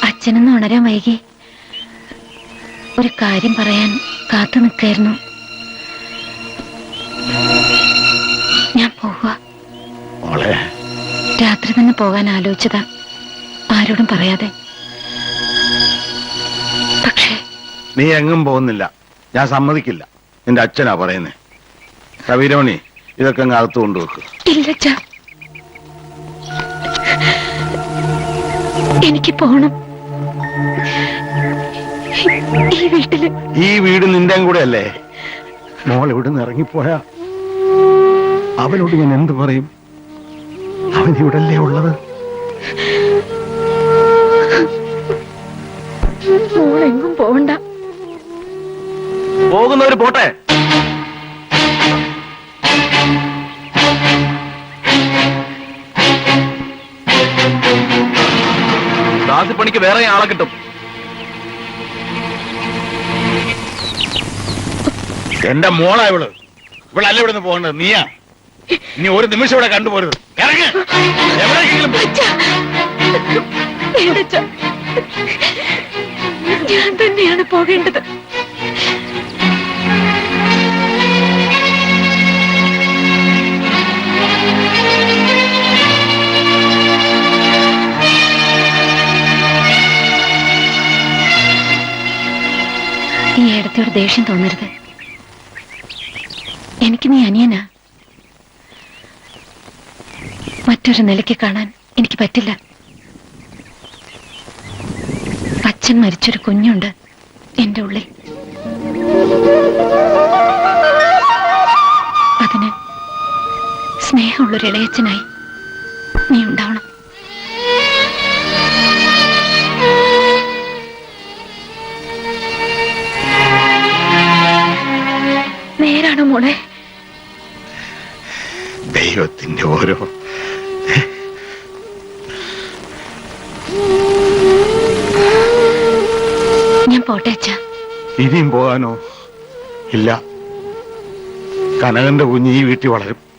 അച്ഛനൊന്ന് ഉണരാൻ വൈകി. ഒരു കാര്യം പറയാൻ കാത്തു നിൽക്കായിരുന്നു. ഞാൻ പോവുക. രാത്രി തന്നെ പോകാൻ ആലോചിച്ചതാ, ആരോടും പറയാതെ. പക്ഷേ നീ എങ്ങും പോകുന്നില്ല, ഞാൻ സമ്മതിക്കില്ല. നിന്റെ അച്ഛനാ പറയുന്നേ. കവിരോണി, ഇതൊക്കെ അങ്ങ് അകത്ത് കൊണ്ടുവെക്ക്. ഇല്ല, എനിക്ക് പോണം. ഈ വീട്ടില്, ഈ വീട് നിന്റെ കൂടെ അല്ലേ? മോൾ ഇവിടുന്ന് ഇറങ്ങിപ്പോയാ അവനോട് ഞാൻ എന്ത് പറയും? അവൻ ഇവിടല്ലേ ഉള്ളത്? മോളെങ്ങും പോവണ്ട. പോകുന്നവര് പോട്ടെ. ദാസിപ്പണിക്ക് വേറെ ആളെ കിട്ടും. എന്റെ മോളാ ഇവളല്ല ഇവിടുന്ന് പോകേണ്ടത്. നീയാ. നീ ഒരു നിമിഷം ഇവിടെ കണ്ടുപോരുത്. എവിടെയെങ്കിലും ഞാൻ തന്നെയാണ് പോകേണ്ടത്. ഈ ഏടത്തിയോട് ദേഷ്യം തോന്നരുത്. എനിക്ക് നീ അനിയനാ. മറ്റൊരു നിലയ്ക്ക് കാണാൻ എനിക്ക് പറ്റില്ല. അച്ഛൻ മരിച്ചൊരു കുഞ്ഞുണ്ട് എന്റെ ഉള്ളിൽ. അതിന് സ്നേഹമുള്ളൊരു ഇളയച്ചനായി നീ ഉണ്ടാവണം. നേരാണോ മോളെ? ദൈവത്തിന്റെ ഓരോ ഞാൻ പോട്ടെ അച്ഛാ. ഇനിയും പോകാനോ? ഇല്ല, കനകന്റെ കുഞ്ഞ് ഈ വീട്ടിൽ വളരും.